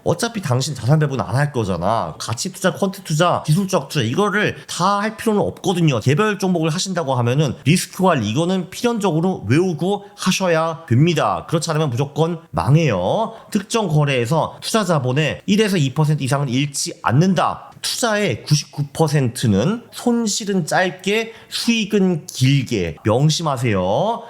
어차피 당신 자산 배분 안 할 거잖아. 가치 투자, 퀀트 투자, 기술적 투자 이거를 다 할 필요는 없거든요. 개별 종목을 하신다고 하면은 리스크 관리 이거는 필연적으로 외우고 하셔야 됩니다. 그렇지 않으면 무조건 망해요. 특정 거래에서 투자 자본의 1에서 2% 이상은 잃지 않는다. 투자의 99%는 손실은 짧게 수익은 길게 명심하세요.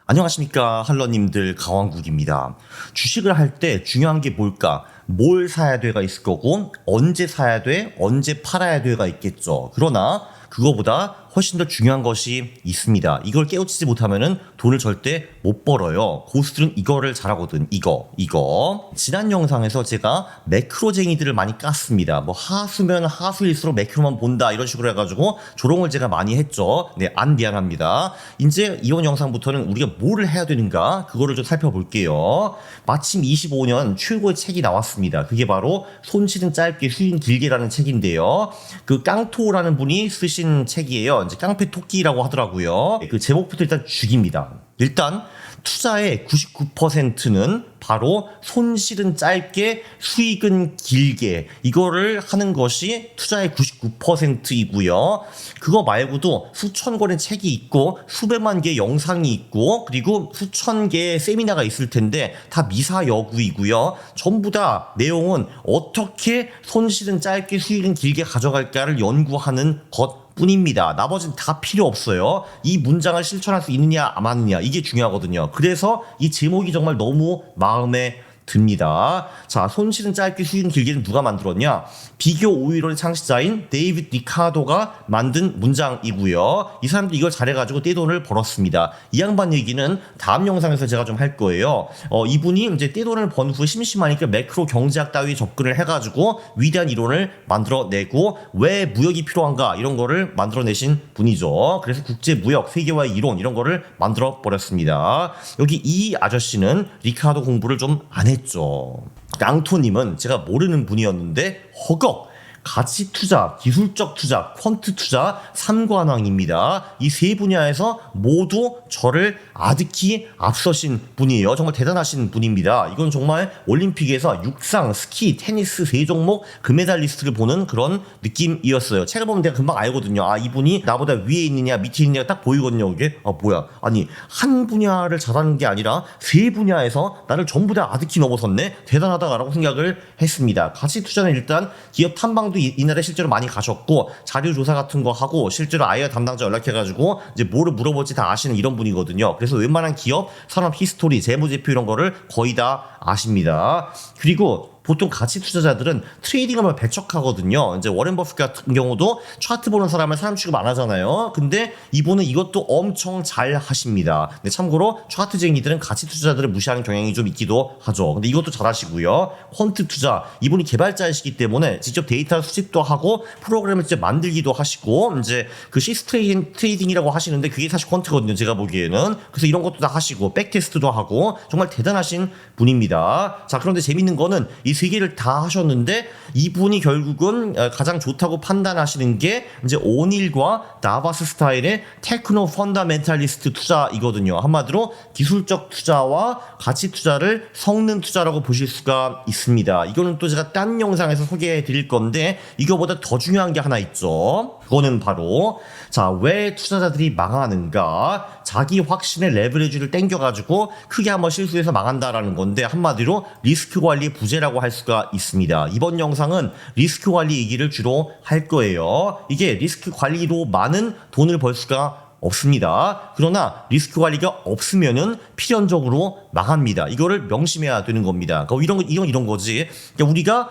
안녕하십니까 할러님들, 강왕국입니다. 주식을 할 때 중요한 게 뭘까? 뭘 사야 돼가 있을 거고 언제 사야 돼, 언제 팔아야 돼가 있겠죠. 그러나 그거보다 훨씬 더 중요한 것이 있습니다. 이걸 깨우치지 못하면은 돈을 절대 못 벌어요. 고수들은 이거를 잘하거든. 이거. 지난 영상에서 제가 매크로쟁이들을 많이 깠습니다. 뭐 하수면 하수일수록 매크로만 본다 이런 식으로 해가지고 조롱을 제가 많이 했죠. 네, 안 미안합니다. 이제 이번 영상부터는 우리가 뭐를 해야 되는가 그거를 좀 살펴볼게요. 마침 25년 최고의 책이 나왔습니다. 그게 바로 손실은 짧게 수익은 길게라는 책인데요. 그 깡토라는 분이 쓰신 책이에요. 이제 깡패 토끼라고 하더라고요. 그 제목부터 일단 죽입니다. 일단 투자의 99%는 바로 손실은 짧게 수익은 길게 이거를 하는 것이 투자의 99%이고요. 그거 말고도 수천 권의 책이 있고 수백만 개의 영상이 있고 그리고 수천 개의 세미나가 있을 텐데 다 미사여구이고요. 전부 다 내용은 어떻게 손실은 짧게 수익은 길게 가져갈까를 연구하는 것 뿐입니다. 나머지는 다 필요 없어요. 이 문장을 실천할 수 있느냐 안 하느냐 이게 중요하거든요. 그래서 이 제목이 정말 너무 마음에 듭니다. 자, 손실은 짧게 수익은 길게는 누가 만들었냐? 비교 5위론의 창시자인 데이비드 리카도가 만든 문장이고요. 이 사람도 이걸 잘해가지고 떼돈을 벌었습니다. 이 양반 얘기는 다음 영상에서 제가 좀 할 거예요. 이분이 이제 떼돈을 번 후에 심심하니까 매크로 경제학 따위에 접근을 해가지고 위대한 이론을 만들어내고 왜 무역이 필요한가 이런 거를 만들어내신 분이죠. 그래서 국제무역, 세계화의 이론 이런 거를 만들어버렸습니다. 여기 이 아저씨는 리카도 공부를 좀 안 했죠. 깡토님은 제가 모르는 분이었는데 허걱 가치 투자, 기술적 투자, 퀀트 투자 3관왕입니다. 이 세 분야에서 모두 저를 아득히 앞서신 분이에요. 정말 대단하신 분입니다. 이건 정말 올림픽에서 육상, 스키, 테니스 세 종목 금메달리스트를 보는 그런 느낌이었어요. 책을 보면 내가 금방 알거든요. 아, 이분이 나보다 위에 있느냐 밑에 있느냐가 딱 보이거든요. 이게 뭐야, 아니 한 분야를 잘하는 게 아니라 세 분야에서 나를 전부 다 아득히 넘어섰네. 대단하다라고 생각을 했습니다. 가치 투자는 일단 기업 탐방도 이날에 실제로 많이 가셨고 자료 조사 같은 거 하고 실제로 아이어 담당자 연락해가지고 이제 뭐를 물어볼지 다 아시는 이런 분이거든요. 그래서 웬만한 기업 산업 히스토리, 재무제표 이런 거를 거의 다 아십니다. 그리고 보통 가치 투자자들은 트레이딩을 배척하거든요. 이제 워렌 버핏 같은 경우도 차트 보는 사람을 사람 취급 안 하잖아요. 근데 이분은 이것도 엄청 잘 하십니다. 근데 참고로 차트쟁이들은 가치 투자자들을 무시하는 경향이 좀 있기도 하죠. 근데 이것도 잘 하시고요. 퀀트 투자, 이분이 개발자이시기 때문에 직접 데이터 수집도 하고 프로그램을 직접 만들기도 하시고 이제 그 트레이딩이라고 하시는데 그게 사실 퀀트거든요. 제가 보기에는. 그래서 이런 것도 다 하시고 백테스트도 하고 정말 대단하신 분입니다. 자, 그런데 재밌는 거는 이 세 개를 다 하셨는데 이분이 결국은 가장 좋다고 판단하시는 게 이제 오닐과 나바스 스타일의 테크노 펀다멘탈리스트 투자이거든요. 한마디로 기술적 투자와 가치 투자를 섞는 투자라고 보실 수가 있습니다. 이거는 또 제가 딴 영상에서 소개해 드릴 건데 이거보다 더 중요한 게 하나 있죠. 그거는 바로 자, 왜 투자자들이 망하는가? 자기 확신의 레버리지를 땡겨가지고 크게 한번 실수해서 망한다라는 건데 한마디로 리스크 관리 부재라고 할 수가 있습니다. 이번 영상은 리스크 관리 얘기를 주로 할 거예요. 이게 리스크 관리로 많은 돈을 벌 수가 없습니다. 그러나 리스크 관리가 없으면은 필연적으로 망합니다. 이거를 명심해야 되는 겁니다. 그러니까 이런 거지. 그러니까 우리가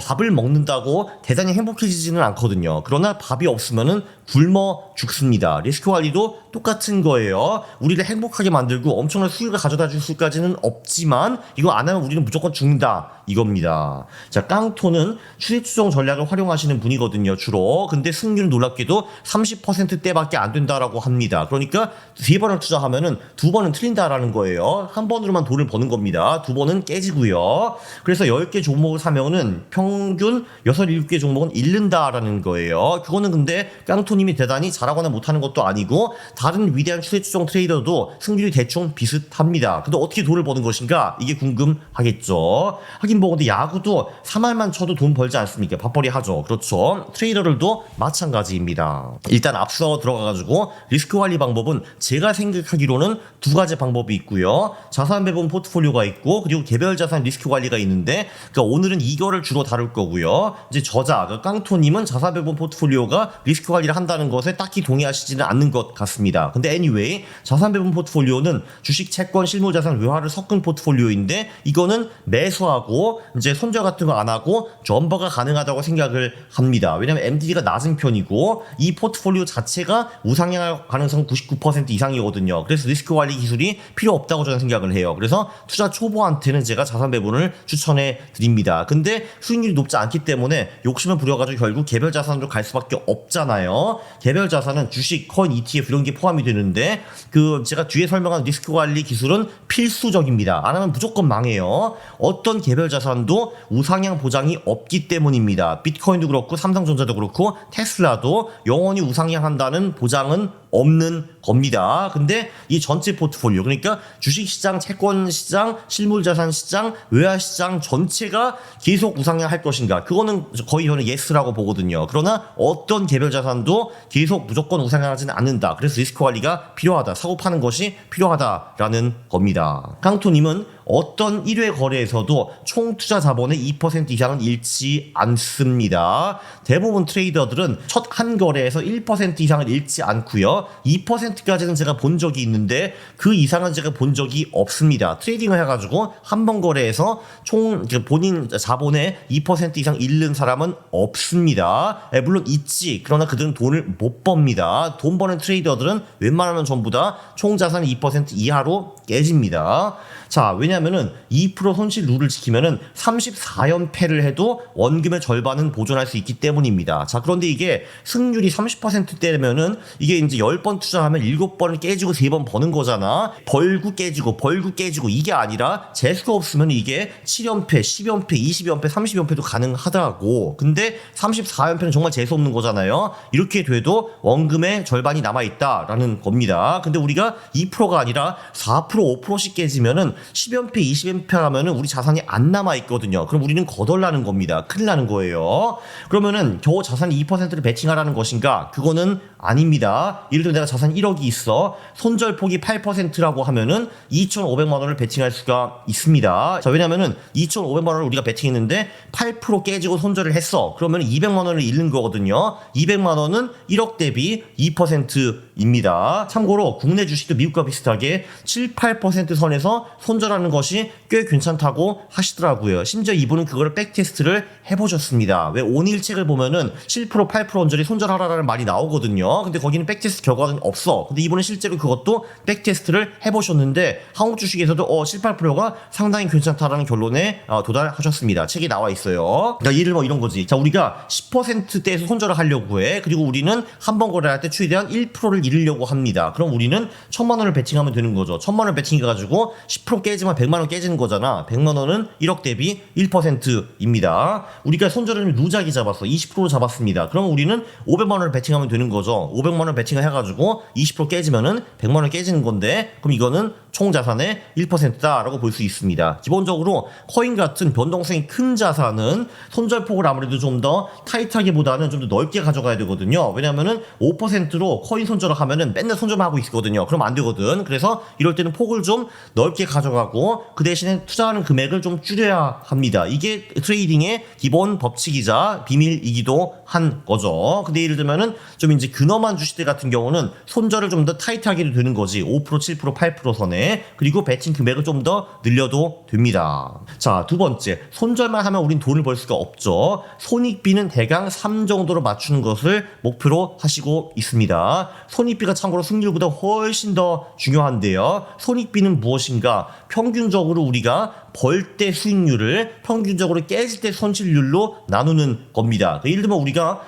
밥을 먹는다고 대단히 행복해지지는 않거든요. 그러나 밥이 없으면은 굶어 죽습니다. 리스크 관리도 똑같은 거예요. 우리를 행복하게 만들고 엄청난 수익을 가져다 줄 수까지는 없지만 이거 안 하면 우리는 무조건 죽는다 이겁니다. 자, 깡토는 추세 추종 전략을 활용하시는 분이거든요. 주로. 근데 승률은 놀랍게도 30%대밖에 안 된다라고 합니다. 그러니까 3번을 투자하면은 2번은 틀린다라는 거예요. 한 번으로만 돈을 버는 겁니다. 2번은 깨지고요. 그래서 10개 종목을 사면은 평균 6, 7개 종목은 잃는다라는 거예요. 그거는 근데 깡토님이 대단히 잘하거나 못하는 것도 아니고 다른 위대한 추세 추종 트레이더도 승률이 대충 비슷합니다. 근데 어떻게 돈을 버는 것인가? 이게 궁금하겠죠. 하긴 뭐 근데 야구도 3할만 쳐도 돈 벌지 않습니까? 밥벌이 하죠. 그렇죠. 트레이더들도 마찬가지입니다. 일단 앞서 들어가가지고 리스크 관리 방법은 제가 생각하기로는 2가지 방법이 있고요. 자산 배분 포트폴리오가 있고 그리고 개별 자산 리스크 관리가 있는데 그러니까 오늘은 이거를 주로 다룰 거고요. 이제 저자 깡토님은 자산 배분 포트폴리오가 리스크 관리를 한다는 것에 딱히 동의하시지는 않는 것 같습니다. 근데 anyway 자산 배분 포트폴리오는 주식, 채권, 실물 자산, 외화를 섞은 포트폴리오인데 이거는 매수하고 이제 손절 같은 거 안 하고 점버가 가능하다고 생각을 합니다. 왜냐면 MDD가 낮은 편이고 이 포트폴리오 자체가 우상향할 가능성 99% 이상이거든요. 그래서 리스크 관리 기술이 필요 없다고 저는 생각을 해요. 그래서 투자 초보한테는 제가 자산 배분을 추천해 드립니다. 근데 수익률이 높지 않기 때문에 욕심을 부려가지고 결국 개별 자산으로 갈 수밖에 없잖아요. 개별 자산은 주식, 코인, ETF 이런 게 포함이 되는데 그 제가 뒤에 설명한 리스크 관리 기술은 필수적입니다. 안 하면 무조건 망해요. 어떤 개별 자산도 우상향 보장이 없기 때문입니다. 비트코인도 그렇고 삼성전자도 그렇고 테슬라도 영원히 우상향한다는 보장은 없는 겁니다. 근데 이 전체 포트폴리오 그러니까 주식시장, 채권시장, 실물자산시장, 외화시장 전체가 계속 우상향할 것인가 그거는 거의 저는 예스라고 보거든요. 그러나 어떤 개별 자산도 계속 무조건 우상향하지는 않는다. 그래서 리스크 관리가 필요하다. 사고 파는 것이 필요하다라는 겁니다. 깡토님은 어떤 1회 거래에서도 총 투자 자본의 2% 이상은 잃지 않습니다. 대부분 트레이더들은 첫 한 거래에서 1% 이상을 잃지 않고요. 2%까지는 제가 본 적이 있는데 그 이상은 제가 본 적이 없습니다. 트레이딩을 해가지고 한 번 거래에서 총 본인 자본의 2% 이상 잃는 사람은 없습니다. 물론 있지. 그러나 그들은 돈을 못 법니다. 돈 버는 트레이더들은 웬만하면 전부 다 총 자산의 2% 이하로 깨집니다. 자, 왜냐면은 2% 손실 룰을 지키면은 34연패를 해도 원금의 절반은 보존할 수 있기 때문입니다. 자, 그런데 이게 승률이 30%대면은 이게 이제 10번 투자하면 7번을 깨지고 3번 버는 거잖아. 벌고 깨지고 이게 아니라 재수가 없으면 이게 7연패, 10연패, 20연패, 30연패도 가능하다고. 근데 34연패는 정말 재수 없는 거잖아요. 이렇게 돼도 원금의 절반이 남아있다라는 겁니다. 근데 우리가 2%가 아니라 4%, 5%씩 깨지면은 10연패, 20연패 하면은 우리 자산이 안 남아있거든요. 그럼 우리는 거덜나는 겁니다. 큰일 나는 거예요. 그러면은 겨우 자산 2%를 배팅하라는 것인가? 그거는 아닙니다. 예를 들어 내가 자산 1억이 있어. 손절폭이 8%라고 하면은 2,500만 원을 배팅할 수가 있습니다. 자, 왜냐면은 2,500만 원을 우리가 배팅했는데 8% 깨지고 손절을 했어. 그러면 200만 원을 잃는 거거든요. 200만 원은 1억 대비 2%입니다. 참고로 국내 주식도 미국과 비슷하게 7, 8% 선에서 손절하는 것이 꽤 괜찮다고 하시더라고요. 심지어 이분은 그걸 백테스트를 해보셨습니다. 왜 온일책을 보면은 7%, 8% 언저리 손절하라는 말이 나오거든요. 근데 거기는 백테스트 결과는 없어. 근데 이분은 실제로 그것도 백테스트를 해보셨는데 한국 주식에서도 7, 8%가 상당히 괜찮다라는 결론에 도달하셨습니다. 책이 나와 있어요. 그러니까 예를 이런 거지. 자, 우리가 10%대에서 손절을 하려고 해. 그리고 우리는 한 번 거래할 때 최대한 1%를 잃으려고 합니다. 그럼 우리는 1,000만 원을 배팅하면 되는 거죠. 1,000만 원을 배팅해가지고 10% 깨지면 100만 원 깨지는 거잖아. 100만 원은 1억 대비 1%입니다. 우리가 손절을 루작이 잡았어. 20% 잡았습니다. 그럼 우리는 500만 원을 배팅하면 되는 거죠. 500만 원 배팅을 해가지고 20% 깨지면은 100만 원 깨지는 건데 그럼 이거는 총 자산의 1%다라고 볼 수 있습니다. 기본적으로 코인 같은 변동성이 큰 자산은 손절폭을 아무래도 좀 더 타이트하기보다는 좀 더 넓게 가져가야 되거든요. 왜냐면은 5%로 코인 손절을 하면은 맨날 손절만 하고 있거든요. 그럼 안 되거든. 그래서 이럴 때는 폭을 좀 넓게 가져가고 그 대신에 투자하는 금액을 좀 줄여야 합니다. 이게 트레이딩의 기본 법칙이자 비밀이기도 한 거죠. 근데 예를 들면은 좀 이제 근엄한 주식들 같은 경우는 손절을 좀 더 타이트하게 되는 거지. 5%, 7%, 8% 선에. 그리고 배팅 금액을 좀 더 늘려도 됩니다. 자, 두 번째. 손절만 하면 우린 돈을 벌 수가 없죠. 손익비는 대강 3 정도로 맞추는 것을 목표로 하시고 있습니다. 손익비가 참고로 승률보다 훨씬 더 중요한데요. 손익비는 무엇인가? 평균적으로 우리가 벌 때 수익률을 평균적으로 깨질 때 손실률로 나누는 겁니다. 예를 들면 우리가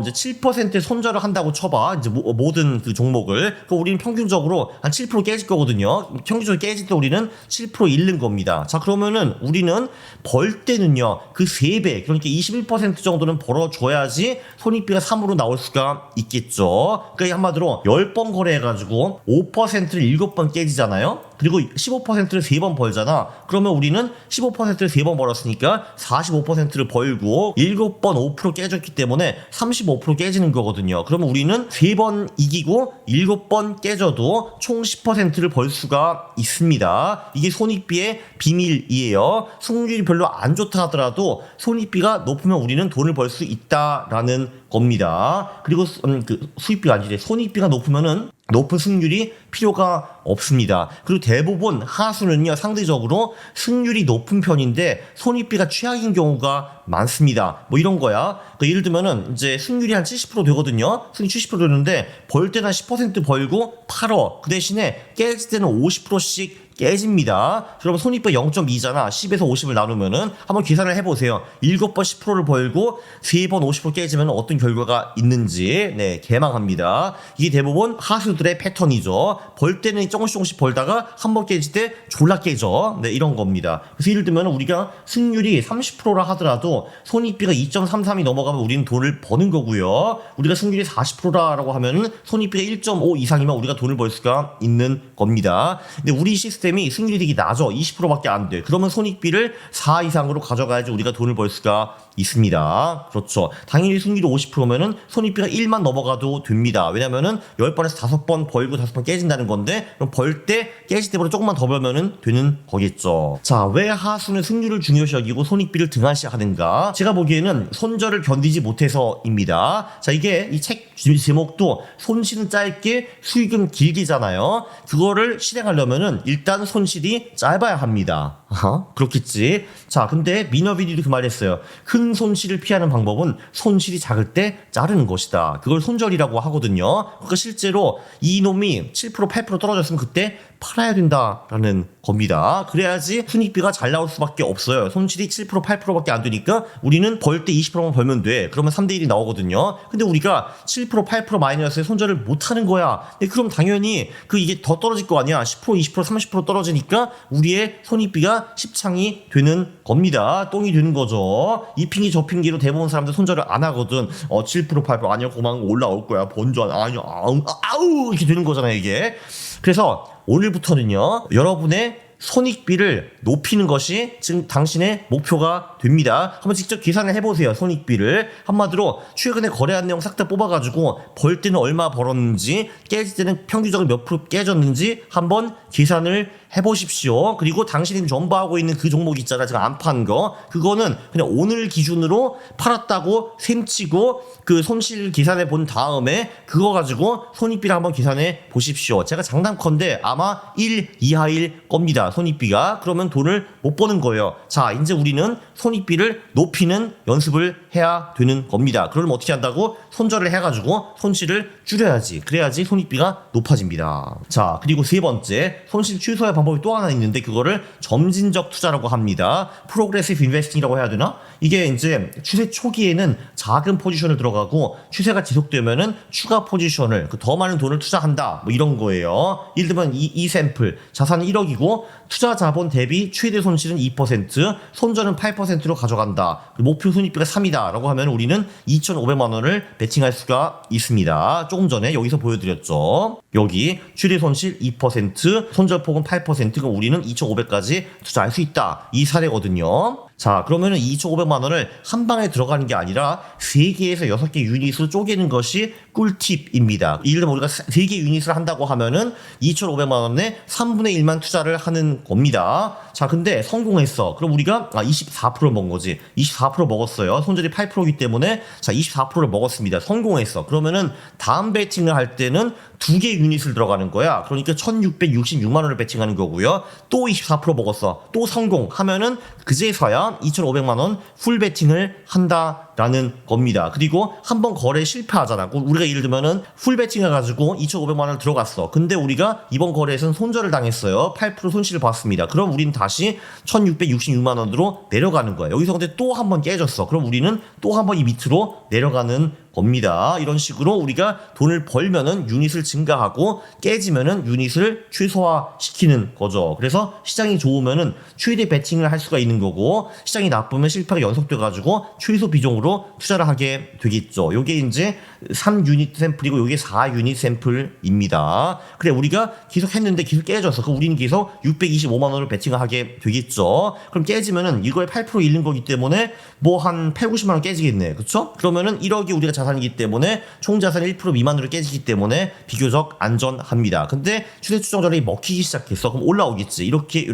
이제 7%의 손절을 한다고 쳐봐. 이제 모든 그 종목을. 그럼 우리는 평균적으로 한 7% 깨질 거거든요. 평균적으로 깨질 때 우리는 7% 잃는 겁니다. 자, 그러면은 우리는 벌 때는요, 그 3배, 그러니까 21% 정도는 벌어줘야지 손익비가 3으로 나올 수가 있겠죠. 그러니까 한마디로 10번 거래해가지고 5%를 7번 깨지잖아요. 그리고 15%를 3번 벌잖아. 그러면 우리는 15%를 3번 벌었으니까 45%를 벌고 7번 5% 깨졌기 때문에 35% 깨지는 거거든요. 그러면 우리는 3번 이기고 7번 깨져도 총 10%를 벌 수가 있습니다. 이게 손익비의 비밀이에요. 승률이 별로 안 좋다 하더라도 손익비가 높으면 우리는 돈을 벌 수 있다라는 겁니다. 그리고 그 수익비가 아니지, 손익비가 높으면은 높은 승률이 필요가 없습니다. 그리고 대부분 하수는요, 상대적으로 승률이 높은 편인데 손익비가 최악인 경우가 많습니다. 뭐 이런 거야. 그러니까 예를 들면은 이제 승률이 한 70% 되거든요. 승률 70% 되는데 벌 때는 한 10% 벌고 팔어. 그 대신에 깨질 때는 50%씩 깨집니다. 그러면 손익비 0.2잖아. 10에서 50을 나누면은 한번 계산을 해보세요. 7번 10%를 벌고 3번 50% 깨지면 어떤 결과가 있는지, 네, 개망합니다. 이게 대부분 하수들의 패턴이죠. 벌 때는 조금씩 벌다가 한번 깨질 때 졸라 깨져. 네, 이런 겁니다. 그래서 예를 들면 우리가 승률이 30%라 하더라도 손익비가 2.33이 넘어가면 우리는 돈을 버는 거고요. 우리가 승률이 40%라고 하면은 손익비가 1.5 이상이면 우리가 돈을 벌 수가 있는 겁니다. 근데 우리 시스템이 승률이 되게 낮아. 20%밖에 안 돼. 그러면 손익비를 4 이상으로 가져가야지 우리가 돈을 벌 수가 있습니다. 그렇죠. 당연히 승률이 50%면은 손익비가 1만 넘어가도 됩니다. 왜냐면은 10번에서 5번 벌고 5번 깨진다는 건데, 그럼 벌 때 깨질 때보다 조금만 더 벌면은 되는 거겠죠. 자, 왜 하수는 승률을 중요시 여기고 손익비를 등한시 하는가? 제가 보기에는 손절을 견디지 못해서입니다. 자, 이게 이 책 제목도 손실은 짧게 수익은 길게잖아요. 그거를 실행하려면은 일단 손실이 짧아야 합니다. 그렇겠지. 자, 근데 미너비디도 그 말했어요. 큰 손실을 피하는 방법은 손실이 작을 때 자르는 것이다. 그걸 손절이라고 하거든요. 그러니까 실제로 이놈이 7% 8% 떨어졌으면 그때 팔아야 된다라는 겁니다. 그래야지 순익비가 잘 나올 수밖에 없어요. 손실이 7% 8%밖에 안 되니까 우리는 벌 때 20%만 벌면 돼. 그러면 3대 1이 나오거든요. 근데 우리가 7% 8% 마이너스에 손절을 못 하는 거야. 그럼 당연히 이게 더 떨어질 거 아니야. 10% 20% 30% 떨어지니까 우리의 손익비가 십창이 되는 겁니다. 똥이 되는 거죠. 이 핑계 저 핑계로 대부분 사람들 손절을 안 하거든. 7% 8% 아니야, 고만 올라올 거야. 번전 아니야, 아우 이렇게 되는 거잖아요, 이게. 그래서 오늘부터는요, 여러분의 손익비를 높이는 것이 지금 당신의 목표가 됩니다. 한번 직접 계산을 해보세요. 손익비를 한마디로 최근에 거래한 내용 싹 다 뽑아가지고 벌 때는 얼마 벌었는지, 깨질 때는 평균적으로 몇 프로 깨졌는지 한번 계산을 해보십시오. 그리고 당신이 전부하고 있는 그 종목 있잖아, 제가 안 판 거, 그거는 그냥 오늘 기준으로 팔았다고 셈치고 그 손실 계산해 본 다음에 그거 가지고 손익비를 한번 계산해 보십시오. 제가 장담컨대 아마 1 이하일 겁니다, 손익비가. 그러면 돈을 못 버는 거예요. 자, 이제 우리는 손익비를 높이는 연습을 해야 되는 겁니다. 그러면 어떻게 한다고? 손절을 해가지고 손실을 줄여야지. 그래야지 손익비가 높아집니다. 자, 그리고 세 번째, 손실 취소의 방법이 또 하나 있는데 그거를 점진적 투자라고 합니다. 프로그레시브 인베스팅이라고 해야 되나? 이게 이제 추세 초기에는 작은 포지션을 들어가고 추세가 지속되면은 추가 포지션을, 더 많은 돈을 투자한다, 뭐 이런 거예요. 예를 들면 이 샘플 자산은 1억이고 투자 자본 대비 최대 손실은 2%, 손절은 8%로 가져간다. 목표 손익비가 3이다 라고 하면 우리는 2,500만 원을 베팅할 수가 있습니다. 조금 전에 여기서 보여드렸죠. 여기 최대 손실 2%, 손절폭은 8%, 그럼 우리는 2,500까지 투자할 수 있다, 이 사례거든요. 자, 그러면은 2,500만 원을 한 방에 들어가는 게 아니라 3개에서 6개 유닛으로 쪼개는 것이 꿀팁입니다. 예를 들면 우리가 3개 유닛을 한다고 하면은 2,500만 원에 3분의 1만 투자를 하는 겁니다. 자, 근데 성공했어. 그럼 우리가 24% 먹은 거지. 24% 먹었어요. 손절이 8%이기 때문에 자, 24%를 먹었습니다. 성공했어. 그러면은 다음 배팅을 할 때는 2개 유닛을 들어가는 거야. 그러니까 1,666만 원을 배팅하는 거고요. 또 24% 먹었어. 또 성공하면은 그제서야 2,500만 원 풀 배팅을 한다 라는 겁니다. 그리고 한번 거래 실패하잖아. 우리가 예를 들면은 풀배팅 해가지고 2,500만 원을 들어갔어. 근데 우리가 이번 거래에서는 손절을 당했어요. 8% 손실을 봤습니다. 그럼 우리는 다시 1,666만 원으로 내려가는 거야. 여기서 근데 또 한 번 깨졌어. 그럼 우리는 또 한 번 이 밑으로 내려가는 겁니다. 이런 식으로 우리가 돈을 벌면은 유닛을 증가하고 깨지면은 유닛을 최소화시키는 거죠. 그래서 시장이 좋으면은 최대 베팅을 할 수가 있는 거고, 시장이 나쁘면 실패가 연속돼 가지고 최소 비중으로 투자를 하게 되겠죠. 요게 이제 3유닛 샘플이고 요게 4유닛 샘플입니다. 그래, 우리가 계속 했는데 계속 깨졌어. 그럼 우리는 계속 625만 원을 베팅을 하게 되겠죠. 그럼 깨지면은 이거에 8% 잃는 거기 때문에 뭐 한 8, 90만 원 깨지겠네. 그렇죠? 그러면은 1억이 우리가 자산이기 때문에 총 자산 1% 미만으로 깨지기 때문에 비교적 안전합니다. 근데 추세 추정 전략이 먹히기 시작했어. 그럼 올라오겠지. 이렇게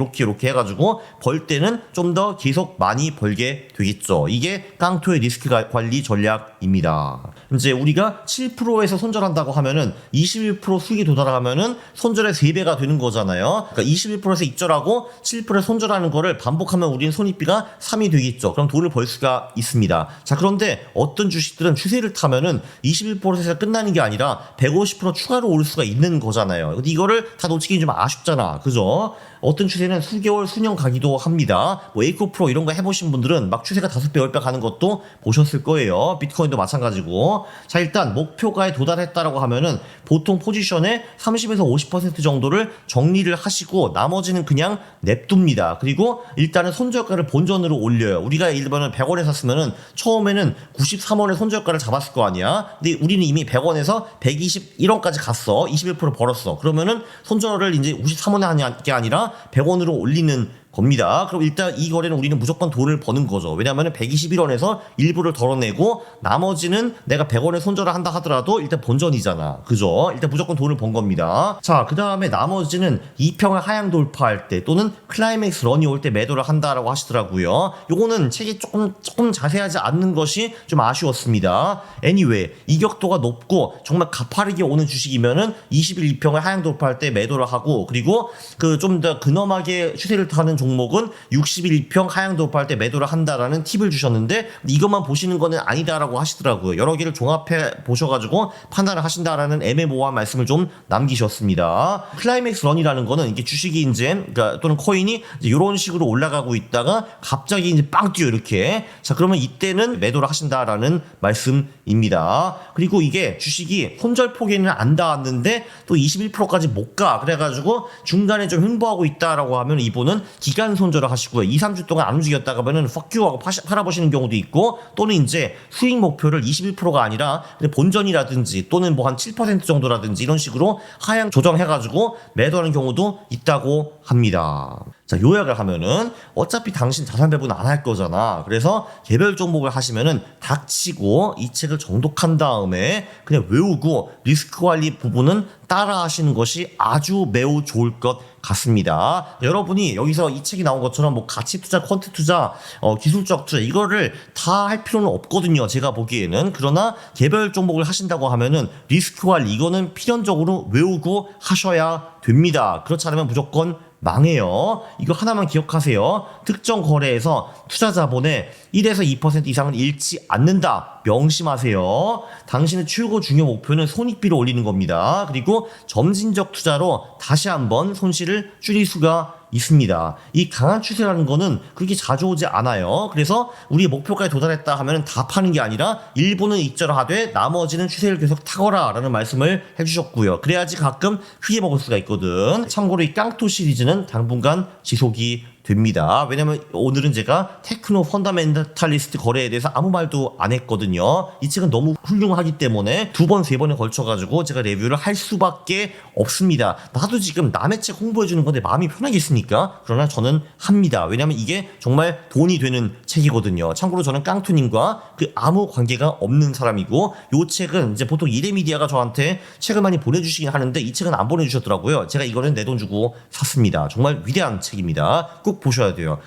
해가지고 벌 때는 좀 더 계속 많이 벌게 되겠죠. 이게 깡토의 리스크 관리 전략입니다. 이제 우리가 7%에서 손절한다고 하면은 21% 수익이 도달하면은 손절의 3배가 되는 거잖아요. 그러니까 21%에서 입절하고 7%에 손절하는 거를 반복하면 우리는 손익비가 3이 되겠죠. 그럼 돈을 벌 수가 있습니다. 자, 그런데 어떤 주식들은 추세를 타면은 21%에서 끝나는 게 아니라 150% 추가로 올 수가 있는 거잖아요. 근데 이거를 다 놓치기 좀 아쉽잖아. 그죠? 어떤 추세는 수개월, 수년 가기도 합니다. 뭐 에이코프로 이런 거 해보신 분들은 막 추세가 5배, 10배 가는 것도 보셨을 거예요. 비트코인도 마찬가지고. 자, 일단 목표가에 도달했다라고 하면은 보통 포지션의 30에서 50% 정도를 정리를 하시고 나머지는 그냥 냅둡니다. 그리고 일단은 손절가를 본전으로 올려요. 우리가 일반은 100원에 샀으면은 처음에는 93원에 손절가를 잡았을 거 아니야. 근데 우리는 이미 100원에서 121원까지 갔어. 21% 벌었어. 그러면은 손절을 이제 93원에 하는 게 아니라 100원으로 올리는 겁니다. 그럼 일단 이 거래는 우리는 무조건 돈을 버는 거죠. 왜냐하면 121원에서 일부를 덜어내고 나머지는 내가 100원에 손절을 한다 하더라도 일단 본전이잖아. 그죠? 일단 무조건 돈을 번 겁니다. 자, 그 다음에 나머지는 2평을 하향 돌파할 때 또는 클라이맥스 런이 올 때 매도를 한다라고 하시더라고요. 요거는 책이 조금 자세하지 않는 것이 좀 아쉬웠습니다. anyway, 이격도가 높고 정말 가파르게 오는 주식이면은 20일 2평을 하향 돌파할 때 매도를 하고, 그리고 그 좀 더 근엄하게 추세를 타는 종목은 61평 하향 돌파할 때 매도를 한다라는 팁을 주셨는데, 이것만 보시는 거는 아니다라고 하시더라고요. 여러 개를 종합해 보셔가지고 판단을 하신다라는 애매모호한 말씀을 좀 남기셨습니다. 클라이맥스 런이라는 거는 이게 주식이 이제 그러니까 또는 코인이 이제 이런 식으로 올라가고 있다가 갑자기 이제 빵 뛰어 이렇게. 자, 그러면 이때는 매도를 하신다라는 말씀입니다. 그리고 이게 주식이 손절 폭에는 안 닿았는데 또 21%까지 못 가. 그래가지고 중간에 좀 횡보하고 있다라고 하면 이분은 기간 손절을 하시고요. 2, 3주 동안 안 움직였다가 하면은 퍽큐하고 팔아보시는 경우도 있고, 또는 이제 수익 목표를 21%가 아니라 본전이라든지 또는 뭐 한 7% 정도라든지 이런 식으로 하향 조정해가지고 매도하는 경우도 있다고 합니다. 자, 요약을 하면은 어차피 당신 자산 배분 안 할 거잖아. 그래서 개별 종목을 하시면은 닥치고 이 책을 정독한 다음에 그냥 외우고 리스크 관리 부분은 따라 하시는 것이 아주 매우 좋을 것 같습니다. 여러분이 여기서 이 책이 나온 것처럼 뭐 가치 투자, 퀀트 투자, 기술적 투자 이거를 다 할 필요는 없거든요. 제가 보기에는. 그러나 개별 종목을 하신다고 하면은 리스크 관리 이거는 필연적으로 외우고 하셔야 됩니다. 그렇지 않으면 무조건 망해요. 이거 하나만 기억하세요. 특정 거래에서 투자 자본의 1에서 2% 이상은 잃지 않는다. 명심하세요. 당신의 최고 중요 목표는 손익비를 올리는 겁니다. 그리고 점진적 투자로 다시 한번 손실을 줄일 수가 있습니다. 이 강한 추세라는 거는 그렇게 자주 오지 않아요. 그래서 우리 목표까지 도달했다 하면 다 파는 게 아니라 일부는 익절하되 나머지는 추세를 계속 타거라 라는 말씀을 해주셨고요. 그래야지 가끔 크게 먹을 수가 있거든. 참고로 이 깡토 시리즈는 당분간 지속이 됩니다. 왜냐면 오늘은 제가 테크노 펀더멘탈리스트 거래에 대해서 아무 말도 안 했거든요. 이 책은 너무 훌륭하기 때문에 2번, 3번에 걸쳐가지고 제가 레뷰를 할 수밖에 없습니다. 나도 지금 남의 책 홍보해주는 건데 마음이 편하겠습니까? 그러나 저는 합니다. 왜냐면 이게 정말 돈이 되는 책이거든요. 참고로 저는 깡투님과 그 아무 관계가 없는 사람이고, 이 책은 이제 보통 이데미디아가 저한테 책을 많이 보내주시긴 하는데 이 책은 안 보내주셨더라고요. 제가 이거는 내 돈 주고 샀습니다. 정말 위대한 책입니다. 꼭 보셔야 돼요.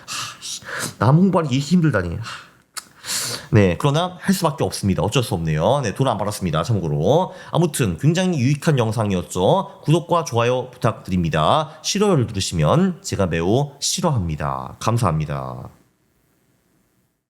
남 홍보하기 이렇게 힘들다니. 네, 그러나 할 수밖에 없습니다. 어쩔 수 없네요. 네, 돈 안 받았습니다. 참고로. 아무튼 굉장히 유익한 영상이었죠. 구독과 좋아요 부탁드립니다. 싫어요를 누르시면 제가 매우 싫어합니다. 감사합니다.